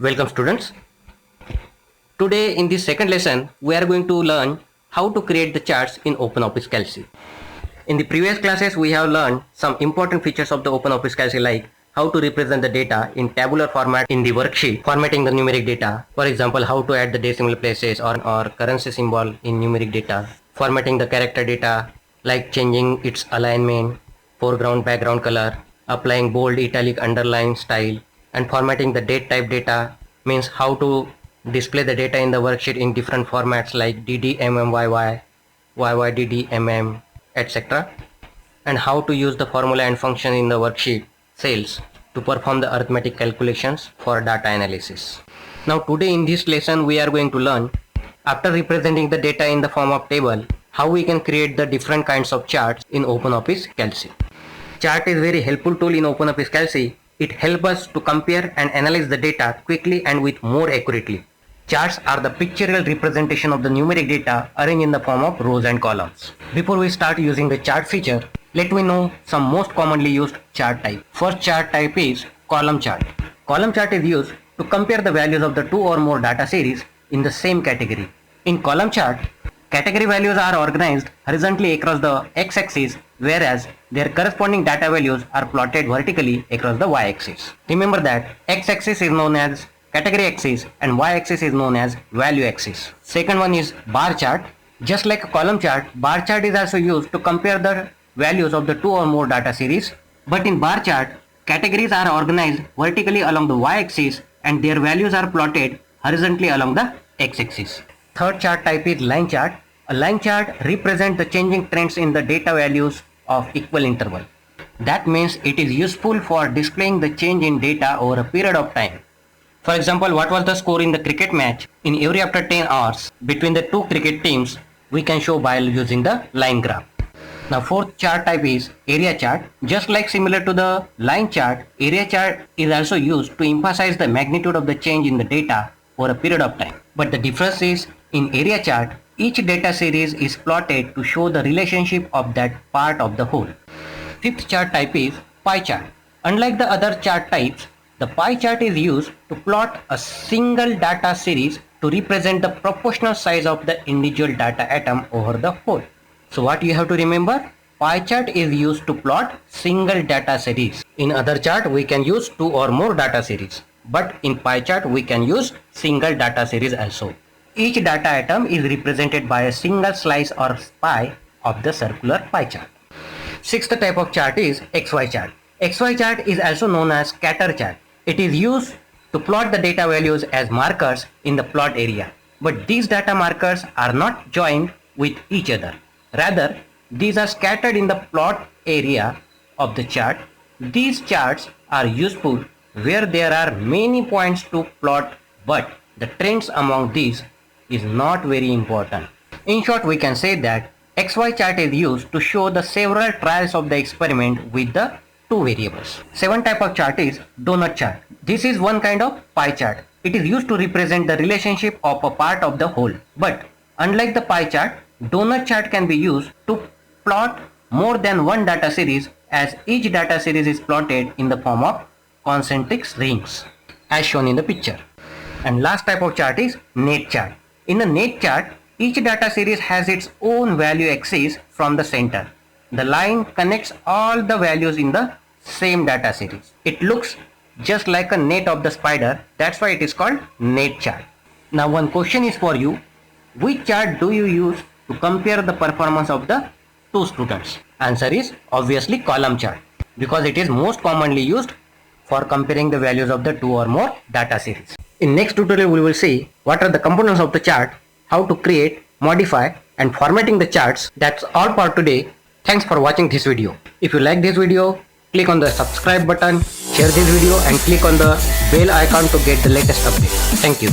Welcome students. Today in this second lesson we are going to learn how to create the charts in OpenOffice Calc. In the previous classes we have learned some important features of the OpenOffice Calc like how to represent the data in tabular format in the worksheet, formatting the numeric data, for example how to add the decimal places or currency symbol in numeric data, formatting the character data like changing its alignment, foreground background color, applying bold italic underline style, and formatting the date type data means how to display the data in the worksheet in different formats like dd mm yy, yy dd mm, etc., and how to use the formula and function in the worksheet cells to perform the arithmetic calculations for data analysis. Now today in this lesson we are going to learn, after representing the data in the form of table, how we can create the different kinds of charts in OpenOffice Calc. Chart is very helpful tool in OpenOffice Calc. It helps us to compare and analyze the data quickly and with more accurately. Charts are the pictorial representation of the numeric data arranged in the form of rows and columns. Before we start using the chart feature, let me know some most commonly used chart type. First chart type is column chart. Column chart is used to compare the values of the two or more data series in the same category. In column chart, category values are organized horizontally across the x-axis, whereas their corresponding data values are plotted vertically across the y-axis. Remember that x-axis is known as category axis and y-axis is known as value axis. Second one is bar chart. Just like a column chart, bar chart is also used to compare the values of the two or more data series. But in bar chart, categories are organized vertically along the y-axis and their values are plotted horizontally along the x-axis. Third chart type is line chart. A line chart represents the changing trends in the data values of equal interval. That means it is useful for displaying the change in data over a period of time. For example, what was the score in the cricket match in every after 10 hours between the two cricket teams, we can show by using the line graph. Now fourth chart type is area chart. Just like similar to the line chart, area chart is also used to emphasize the magnitude of the change in the data over a period of time. But the difference is, in area chart, each data series is plotted to show the relationship of that part of the whole. Fifth chart type is pie chart. Unlike the other chart types, the pie chart is used to plot a single data series to represent the proportional size of the individual data atom over the whole. So what you have to remember, pie chart is used to plot single data series. In other chart we can use two or more data series, but in pie chart we can use single data series also. Each data atom is represented by a single slice or pie of the circular pie chart. Sixth type of chart is XY chart. XY chart is also known as scatter chart. It is used to plot the data values as markers in the plot area. But these data markers are not joined with each other. Rather, these are scattered in the plot area of the chart. These charts are useful where there are many points to plot, but the trends among these is not very important. In short, we can say that XY chart is used to show the several trials of the experiment with the two variables. Seventh type of chart is donut chart. This is one kind of pie chart. It is used to represent the relationship of a part of the whole. But unlike the pie chart, donut chart can be used to plot more than one data series, as each data series is plotted in the form of concentric rings as shown in the picture. And last type of chart is net chart. In the net chart, each data series has its own value axis from the center. The line connects all the values in the same data series. It looks just like a net of the spider. That's why it is called net chart. Now one question is for you. Which chart do you use to compare the performance of the two students? Answer is obviously column chart, because it is most commonly used for comparing the values of the two or more data series. In next tutorial we will see what are the components of the chart, how to create, modify and formatting the charts. That's all for today. Thanks for watching this video. If you like this video, click on the subscribe button, share this video and click on the bell icon to get the latest update. Thank you.